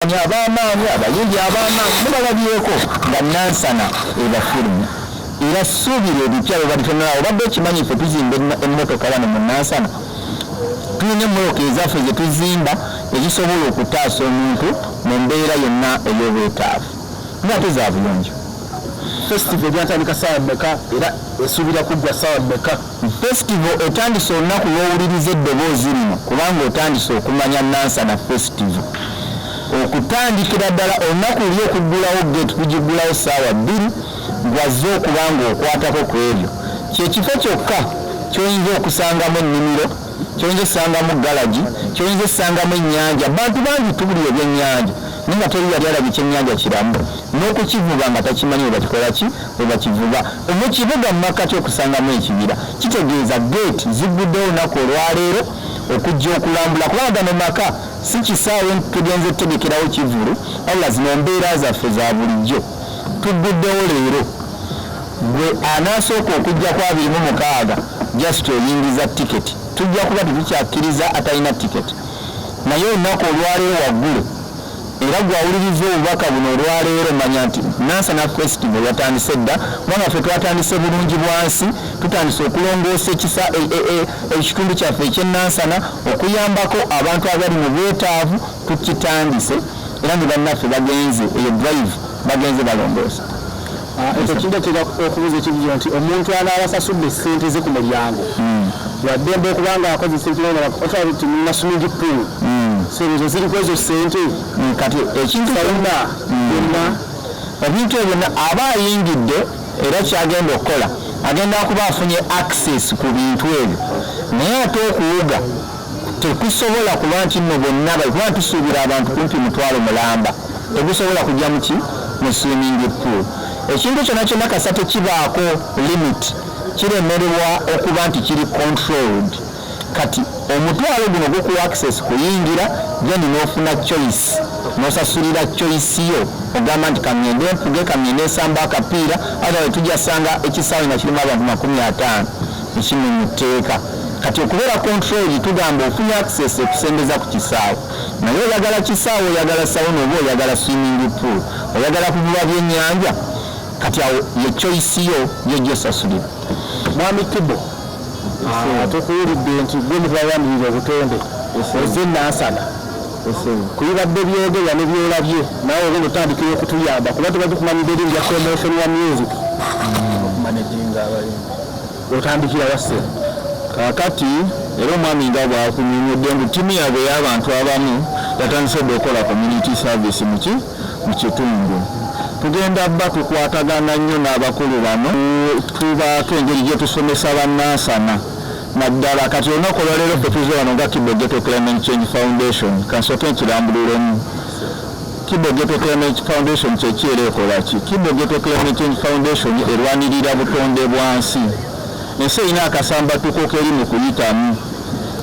Abamaanyi abayimbi abamaanyi mubalabyeko nga nansana ebafulumya era ssuubira ebipya bwe balitonera obadde okimanyi ffe tuzimba emmotoka wano mu nansana tulina emmoloka ezaffe ze tuzimba ezisobola okutaasa omuntu mu mbeera yonna ey'obwetaavu ng'ate za buyonjo. Festival byatandika ssaawa mmeka era esuubira kuggwa ssaawa mmeka? Festival etandise olunaku lw'owuliriza eddoboozi lino kubanga otandise okumanya nansana festival. Okutandikira ddala olunaku luli okuggulawo gate tugiggulawo ssaawa 2 gwazze okuba ng'okwatako ku ebyo kyekifo kyokka kyoyinza okusangamu ennimiro, kyoyinza okusangamu galagi, kyoyinza okusangamu ennyanja. Bantu bangi tubuli ebyennyanja naye nga teri yali alabye ekyennyanja kiramu n'okukivuba nga takimanyi bwe bakikola ki bwe bakivuba. Mu kibuga mu makkati okusangamu ekibira kitegeeza gate zigguddewo olunaku olwaleero okujja okulambula kubanga mu maka si kisaawe tugenze tutegekerawo kivulu wabula zino mbeera zaffe za bulijjo tugguddewo leero. Gwe anaasooka okujja ku 26 just oyingiza tiketi tujja kuba tetukyakkiriza atalina tiketi naye olunaku olwaleero waggulu era gwawuliriza obubaka buno olwaleero manya nti nansana festival yatandise dda kubanga ffe twatandise bulungi bwansi tutandise okulongoosa ekitundu kyaffe ekyennansana okuyambako abantu abali mu bwetaavu tukitandise era ne bannaffe bagenze eyo drive bagenze balongoosa. Ekyo kindeetera okubuuza ekibuzo nti omuntu anaabasasudde ssente ze ku mulyango waddembe okubanga akoze ssente otwala ti mulina swimming pool seezo ziriko ezo ssente kati ekintu kyonna byonna ebintu ebyo aba ayingidde era kyagenda okukola agenda kuba afunye access ku bintu ebyo naye ate okuwuga tekusobola kuba nti nno bonna kuba tusuubira abantu kumpi mutwalo mulamba tegusobola kujja muki mu swimming pool. Ekintu kyonna kyonna kasa tekibaako limit kiremererwa okuba nti kiri controlled. Kati omutwalo guno gukuwa access kuyingira then n'ofuna choice n'osasulira choice yo ogamba nti kamyende mpuge kamyende nsamba akapiira ate we tujja sanga ekisaawe nga kirimu abantu 50 ekiri mu tteeka. Kati okubeera controlled tugamba ofunye access ekusembeza ku kisaawe naye oyagala kisaawe oyagala sawuni oba oyagala swimming pool oyagala kuvuba byennyanja kati awo ye choice yo yegyosasulira. Mwami Kibo tukuwulidde nti gwe mutwawanirira obutonde ez'ennansana kubibadde byogerwa ne byolabye nawe ogenda otandikira okutuyamba kuba tuba tukumanyidde erinnya lya promotion wa music otandikira wasse kakati era omwami nga bwakunyunyudde ngu ttiimu yaabwe y'abantu abamu yatandise dde okukola community service mu kitundu. Tugenda bba tukwatagana nnyo n'abakulu bano tubaako engeri gye tusomesa bannansana naddala kati olunaku olwaleero ffe tuze wano nga Kibo Ghetto Climate Change Foundation kansooke nkirambululemu. Kibo Ghetto Climate Foundation kyekiera ekola ki? Kibo Ghetto Climate Change Foundation erwanirira butonde bwansi. Ensi erina akasambatuko keri mu kuyitamu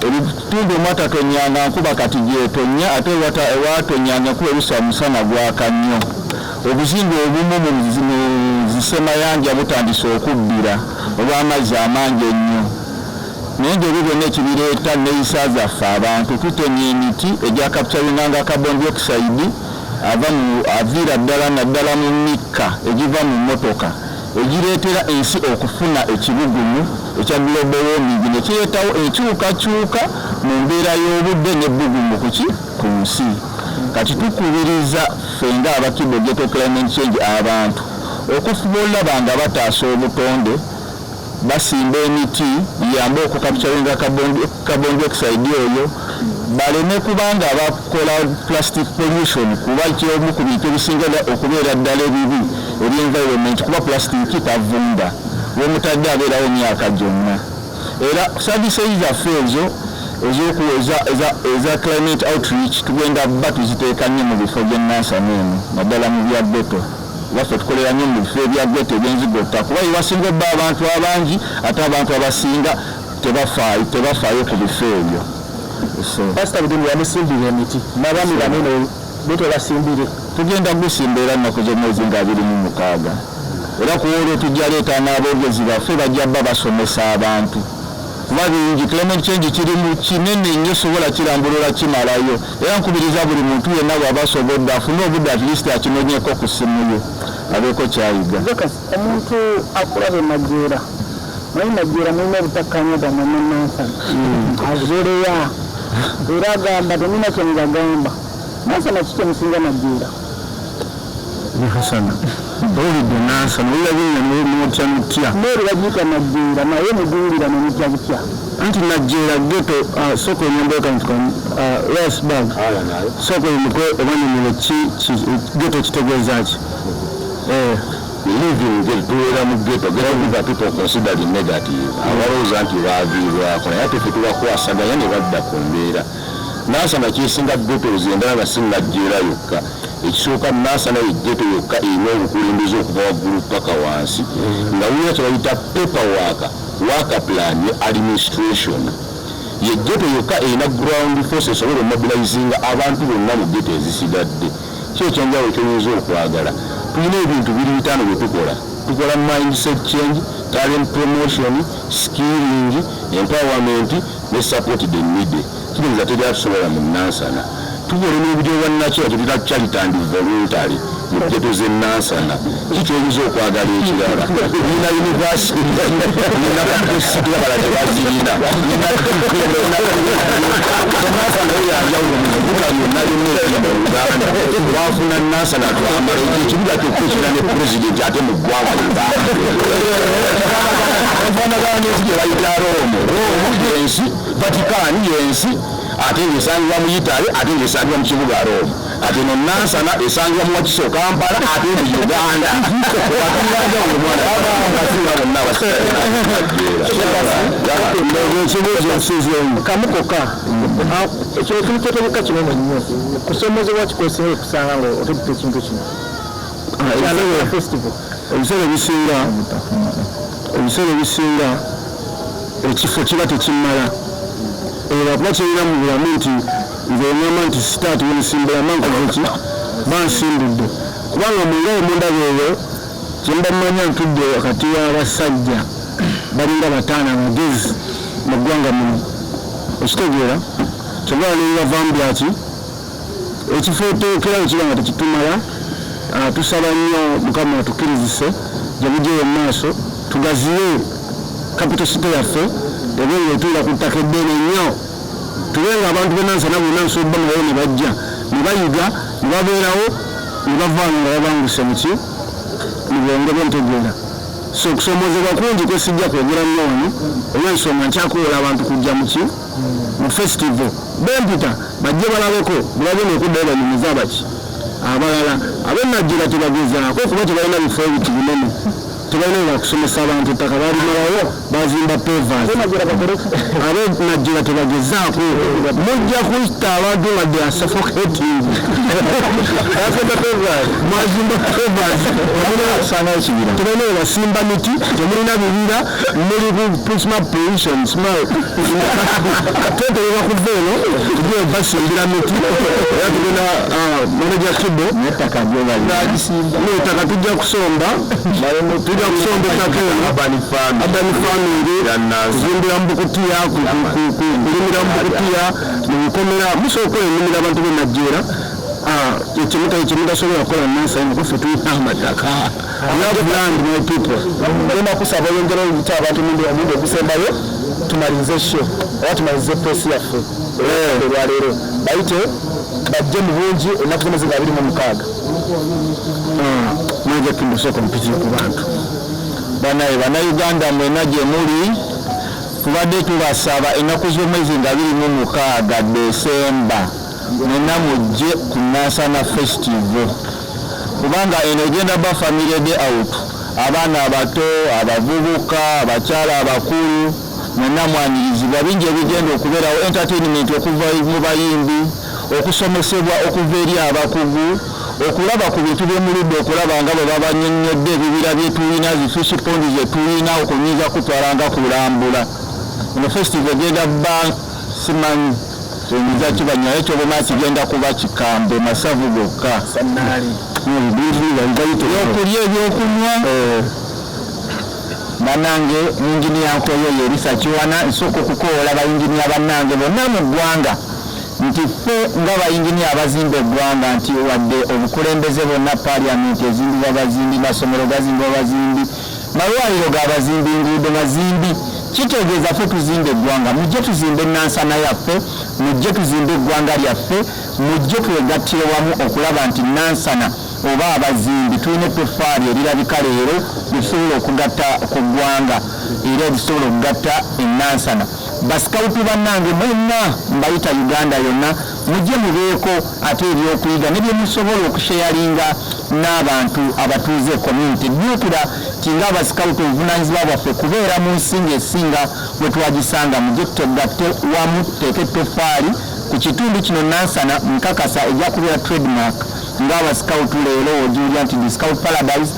ebitundu mwatatonyanga nkuba kati gyetonya ate ewatonyanga kuba ebiса omusana gwaka nnyo. Obuzimbe obumu mu zisemayanja butandise okubbira olw'amazzi amangi ennyo naye ng'ebyo byonna ekibireeta neeyisa zaffe abantu tutemya emiti egya capturinganga carbon dioxide aviira ddala naddala mu mikka egiva mu mmotoka egireetera ensi okufuna ekibugumu ekya global warming ne kireetawo enkyukakyuka mu mbeera y'obudde n'ebbugumu ku nsi. Kati tukubiriza ffe ng'aba Kibo Ghetto Climate Change abantu okufuba olaba nga bataasa obutonde basimba emiti yambe okukapturinga carbon dioxide oyo baleme kubanga bakola plastic pollution kuba kyomu ku bintu ebisinga okubeera ddala ebibi eri environment kuba plastic tavunda womutadde abeerawo myaka gyonna era services zaffe ezo eza climate outreach tugenda bba tuziteeka nnyo mu bifo by'ennansana eno naddala mu bya ghetto waffe tukolera nnyo mu bifo ebya ghetto ebyenzigotta kuba ewasinga obba abantu abangi ate abantu abasinga tebafaayo ku bifo ebyo. Pastor Budumu yamusimbira emiti n'abaami banene bwe tebasimbire tugenda gusimba era nnaku z'omwezi nga 26 era ku olwo tujja leeta n'aboogezi baffe bajja bba basomesa abantu kuba bingi climate change kiri mu kinene nnyo sobola kirambulula kimalayo era nkubiriza buli muntu yenna bw'aba asobodde afune obudde at least akinonyeko ku ssimu ye abeeko kyayiga. Omuntu akulaba Najeera naye Najeera mulina obutakkaanyagana ne Nansana azuleya era agamba temulina kye mugagamba Nansana kiki emusinga Najeera Hasana owulidde Nansana olabinnya n'otya n'otya neero bagiyita Najeera naye mugulira nemutya butya anti Najeera geto soko enyamboka ntukamu Rasbag soko emukwe obanyumire geto kitegeeza ki living ghetto tubeera mu ghetto that people consider negative abalowooza nti baaviirwako naye ate fe tubakwasaganya ne badda ku mbeera Nansana kyesinga ghettos endala nga si Najeera yokka ekisooka Nansana ye ghetto yokka erina obukulembeze okuva waggulu paka wansi nga wulira kye bayita paperwork worker plan ye administration ye ghetto yokka erina ground force esobola omobilizinga abantu bonna mu ghetto ezisigadde kyo ekyenjawulo kyoyinza okwagala tulina ebintu biri bitaano bye tukola mindset change talent promotion skilling empowerment ne support the needy kitegeeza teryatusobola mu Nansana tukola n'obudde bwannakyo tetuyita charity and voluntary mu ghetto z'e Nansana kikyoyinza okwagala ekirala nina university nina kapusiti abala tebazirina Nansana eyanjawulo mu bibuga byonna byonna mu Uganda twafuna Nansana twamala ekibuga kyokka ekira ne pulezidenti ate mu ggwanga Uganda enfaanagana n'ensi gye bayita Rome yensi Vatican yensi ate ng'esangibwa mu Italy ate ng'esangibwa mu kibuga Rome ate no Nansana esangibwa mu Wakiso Kampala ate mu Uganda kamukoka ekyo kimitetebuka kinene nnyo kusomezebwa kikoseewo okusanga ng'otedde ekintu kino festival ebiseera ebisinga ekifo kiba tekimala era kuba kyerina mu bulamu nti nze enyama nti sitaati wensimbula mankoveki bansimbudde kubanga mungaye mundaba eyo kyemba mmanya ntudde wakati y'abasajja balinga bataano amagezi mu ggwanga muno ekitegeera kyebala nebibavambyaki ekifo oteekera ekiba nga tekitumala tusaba nnyo Mukama atukirizise gye bujeyo mu maaso tugaziye capital city yaffe ebyo etuula ku ttaka eddene nnyo tubenga abantu b'e Nansana bonna nsobba nayo ne bajja ne bayiga ne babeerawo ne bavaanga nga babanguse muki mu bwonge bw'entegeera so okusomozebwa kungi kwesijja kwogera nnyo wano olw'ensonga nkyakuwola abantu kujja muki mu festival bempita bajje balabeko bulabe n'okuddayo banyumiza baki abalala ab'e Najeera tebagezaako kuba tebalina bifo ebiti binene tebalina bakusomesa abantu ettaka balimalayo bazimba pavers ab'e Najeera tebagezaako mujja kuyita abantu nga they are suffocating mwazimba pavers tebalina webasimba miti temulina bibira muli ku prisma pollution smile tete webakuva eno tujja basimbira miti era tugenda manager Kibo n'ettaka tujja kusomba ettaka eno Urban Farming kuzimbira mu Bukutiya kulimira mu Bukutiya mubikomera musooka ennimira abantu b'e Najeera ekyemugasobola kukola Nansana kuffe tulina amataka land my people genda kusaba oyongera oyita abantu mundi okusembayo tumalize show oba tumalize press yaffe olwaleero bayite bajje mu bungi ennaku zino zi 26 mweze kimusoko mpitire ku bantu bannayuganda mwena gye muli tubadde tubasaba ennaku z'omwezi nga 26 Desemba mwena mujje ku Nansana festival kubanga eno egenda ba family day out abaana abato abavubuka abakyala abakulu mwena mwanyirizibwa bingi ebigenda okubeerawo entertainment okuva mu bayimbi okusomesebwa okuva eri abakugu okulaba ku bintu by'emuludde okulaba nga bwe babannyonnyodde ebibira bye tulina zifish pond ze tulina okunyiza kutwalanga kulambula eno festival egenda bba simanyi enyiza kibanya ekyo bwema kigenda kuba kikambe masavu gokka ebyokulya ebyokunywa banange engineer Nkoyo Yerisa Kiwana nsoko kukola ba engineer banange bonna mu ggwanga nti ffe nga ba engineer abazimba eggwanga nti wadde obukulembeze bonna parliament ezimbibwa bazimbi masomero gazimbibwa bazimbi malwaliro ga bazimbi nguudo mazimbi kitegeeza ffe tuzimba eggwanga mujje tuzimbe Nansana yaffe mujje tuzimbe eggwanga lyaffe mujje twegattire wamu okulaba nti Nansana oba abazimbi tulina ettofaali erirabika leero lisobola okugatta ku ggwanga era lisobola okugatta Nansana basikawutu bannange mwenna mbayita Uganda yonna mujje mubeeko ate ebyokuyiga ne bye musobola okusheyalinga n'abantu abatuuze community jjukira ti nga abasikawutu obuvunaanyizibwa bwaffe kubeera mu nsi ng'esinga bwe twagisanga mujje tutegatte wamu tuteeke ettofaali ku kitundu kino Nansana nkakasa ejja kubeera trademark ng'abasikawutu leero ojuulya nti the scout paradise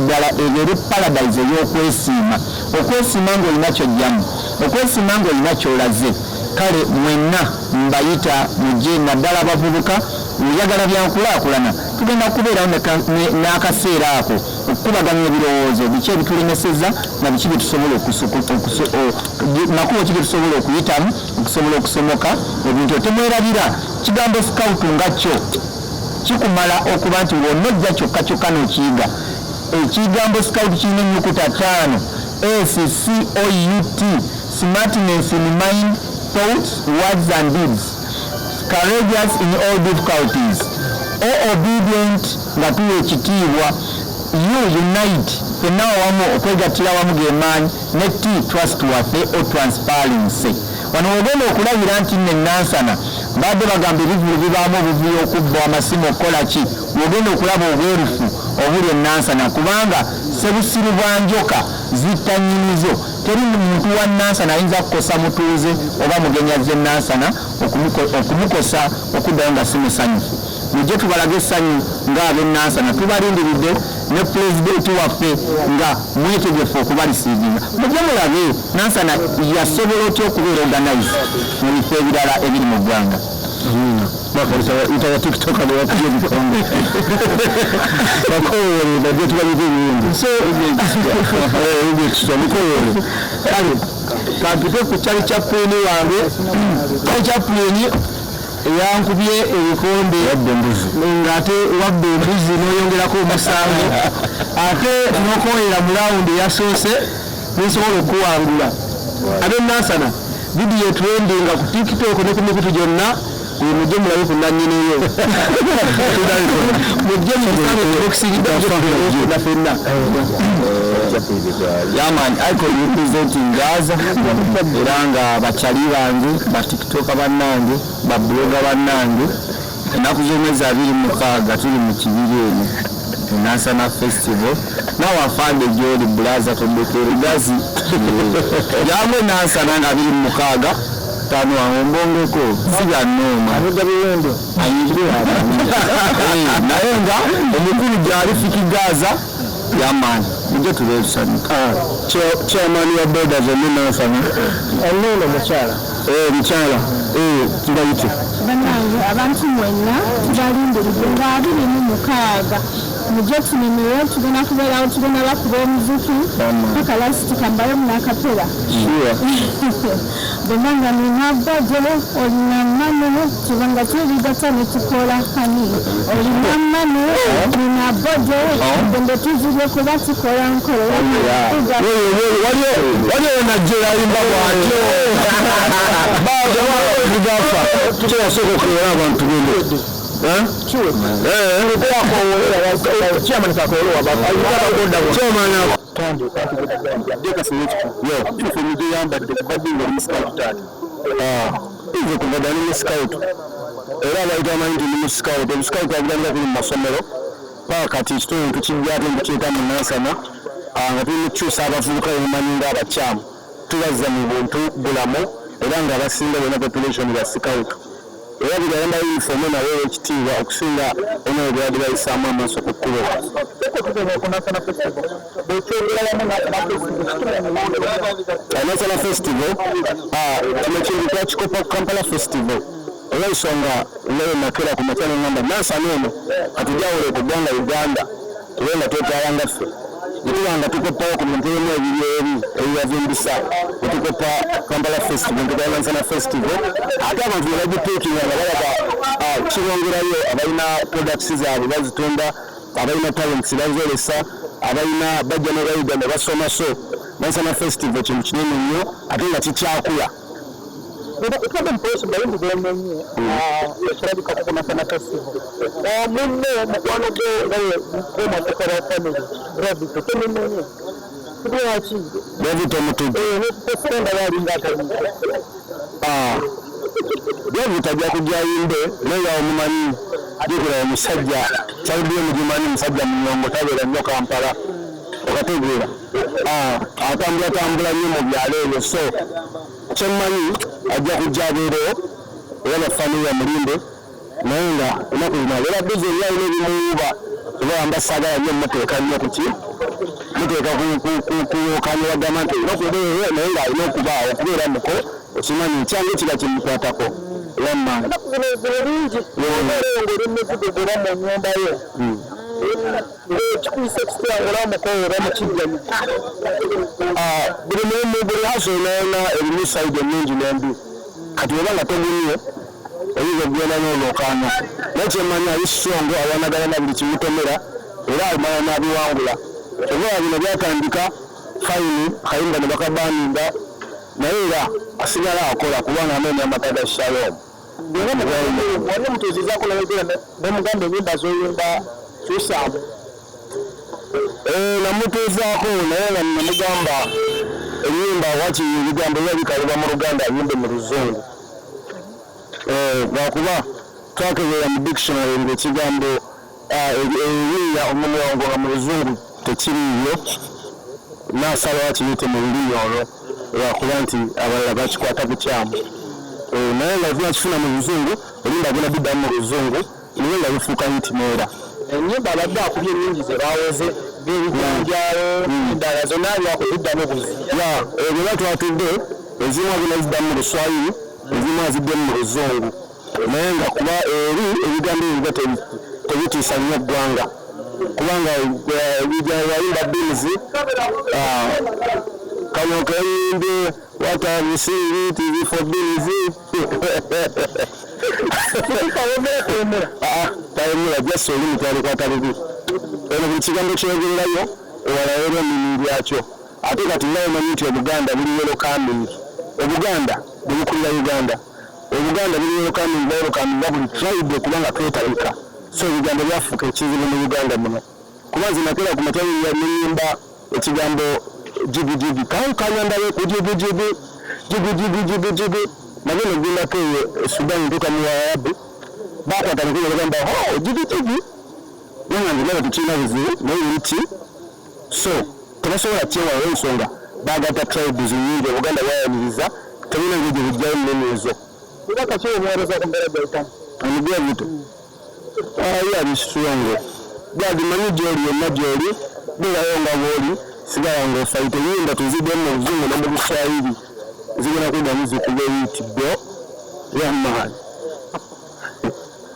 ddala ebeere paradise ey'okwesiima okwesiima ng'olina kyojjamu okwesiima ng'olina kyolaze kale mwenna mbayita mujje naddala abavubuka oyagala byankulaakulana tugenda kubeerawo n'akaseera ako okukubaganya ebirowoozo biki ebitulemeseza na biki byetusobola makubo ki byetusobola okuyitamu okusobola okusomoka ebintu temwerabira kigambo scout nga kyo kikumala okuba nti ng'onojja kyokka kyokka n'okiyiga ekigambo scout kirina ennyukuta 5 SCOUT smartness in mind thoughts words and deeds courageous in all difficulties obedient nga tuwa ekitiibwa unite fenna wamu okwegattira wamu gemaanyi ne trustworthy or transparency wano ogenda okulabira nti nne Nansana badde bagamba ebivulu bibaamu obuvuyo okubba amasimu okukola ki ogenda okulaba obwerufu obuli Nansana kubanga sebusiru bwa njoka zitta nnyinizo teri muntu wa Nansana ayinza kukosa mutuuze oba mugenyaze Nansana okumukosa okuddayo nga si musanyufu mujje tubalage essanyu ng'ab'e Nansana tubalindiridde ne pulezidenti waffe nga mwetegefu okubalisiiginga mujje mulabe Nansana yasobola otya okubeera organize mu bifo ebirala ebiri mu ggwanga itawa tiktok abakuye bikonde bakowole bagye tubalide ebirungi so ebyo kale kampite ku kyali kya puleni wange kya puleni eyankubye ebikonde ng'ate wabba embuzi n'oyongerako omusango ate n'okwolera mu lawundi eyasoose nesobola okuwangula ab'e Nansana vidiyo etulendinga ku tiktok ne ku mikutu gyonna mujje mulabe ku nannyiniyo mujje mukisange fenna yaman icon representing Gaza era nga bakyali bange batiktoka bannange babloga bannange ennaku z'omwezi 26 tuli mu kibiri eno Nansana festival n'awafande gyoli bulaza todekere gazi yamwe Nansana nga 26 tano wangombongeko siga noma avuga biwendo ayibwe naye nga omukulu gyali fiki Gaza yaman mujje tubeesanika chairman wa boda zonna Nansana alolo mukyala mukyala kibayite banange abantu mwenna balindiridde nga 26 mujje tunemerwe tugenda kubeerawo tugenda bakuba omuziki paka lastika mbayo munakapera bwennanga nina bbaje olina mmano kibanga tubigata ne tukola hani olina mmano nina bbaje bwende tuzirye kuba tukola nkolo waliwo najjera alimba bwatyo baagafa tukyasooka okuleera abantu bene era abaita amanyi nti ndi musikaut omusikaut agirabira kuli mu masomero paka kati ekitundu tukijjate ntukiyita mu Nansana nga tuli mukukyusa abavubuka bemumanyi nga abakyamu tubazza mu buntu bulamu era nga abasinga bonna population ba sikaut era bigayamba uniform nawe ekitiibwa okusinga onoobadde bayisaamu amaaso ku kkubo Nansana festival kino kintu twakikopa ku Kampala festival olw'ensonga leero nakera ku makyalo ngamba Nansana eno katujawule ku ggwanga Uganda tugenda twetwala nga ffe Netubanga tukopawo ku bintu ebimu ebiyavimbisa netukopa Kampala Festival Nansana Festival ate abantu nebagituukirira nga balaga kirongerayo abalina products zaabwe bazitunda abalina talents bazolesa abalina bajja ne bayiga ne basoma so Nansana Festival kintu kinene nnyo ate nga kikyakula It's impossible to do many Australia Nansana Festival. Munne mukwano gwe koma tukora family. Rabi tutemene. Kuwachi. David Omutudu. Tufenda bali ngata. David ajja kujja yimbe leya omumanyi ajukira omusajja kyalibye mugimanyi musajja munyongo tabera nnyo Kampala. Okategeera. Atambula nnyo mu byalo ebyo so kyemmanyi ajja kujja abeerewo era bafamiry ya Mulinde naye nga ennaku zino abeera bizi ebyalina ebimuwuuba oba ambasaagala nnyo muteeka nnyo kuki muteeka kuwokanira gamba nti olina okubeera naye nga alina okubaawo okubeera muko okimanyi kyange kiba kimukwatako era mmange bingi ng'olimizigo gula mu nnyumba yo ekikuyisa ekitwangula mukoera mu kijjani buli haso naona erimu sayidi ennungi n'embi kati oba nga togunye eyiga ogenda n'olwokaana naye kyemmanyi ali strong awanagana na buli kimutomera era amala n'abiwangula oba bino byatandika fayini akayimba ne bakabaninga naye era asigala akola kubanga anoonya amata ga Shalom wali mutuuzizaako nemugamba enyimba zoyimba kyusaamu namutuuzaako naye nga namugamba enyimba wakiri ebigambo biba bikalibwa mu Luganda ayimbe mu Luzungu lwakuba twakebera mu dictionary ng'ekigambo eriya omulongo nga mu Luzungu tekiriiyo naasala wakiyite mu lulimi olwo lwakuba nti abalala bakikwata bukyamu naye nga tunakifuna mu Luzungu olimba gona biddamu mu Luzungu naye nga bifuuka ntimeera ennyimba abadde akubye ennyingi ze baawoze b'ebijanjalo endala zonna byakubiddamu buzi ebyo batwatudde ezimu agenda ziddamu mu Luswayiri ezimu aziddemu mu Luzungu naye nga kuba eri ebigambo ebiga tebitiisa nnyo eggwanga kubanga yayimba binizi kanyoka eyimbye watabisiriti bifo binizi tayemera jasi olimi twalikwata bubi eno buli kigambo kyogererayo ewalaero ennimi lyakyo ate kati nga omanyi nti Obuganda buli yelo kamingi Obuganda bulikulira Uganda Obuganda buli yelo kamingi nga buli tribe kubanga twetalika so ebigambo byafuuka ekizibu mu Uganda muno kuba zinatera ku matabi y'ennyimba ekigambo jigijiги kawukanya ndabe ku jigijiги nabyo negundako Sudan ntuuka mu Waarabu bakwata nekula bagamba jigijiги naye nabo tekirina buzibu naye biki so tebasobola kyewawo ensonga baagata tribes nyingi Obuganda bwayaniriza tebina ngeri bujjayo nnimi ezo omugea buto yali strong byagimanyi gyoli yonna gyoli beerayo nga bwoli sigala ng'ofayite yinda tuziddemu mu Luzungu ne mu Luswayiri zigenda kuddamu zikuba eyitibbo yamaani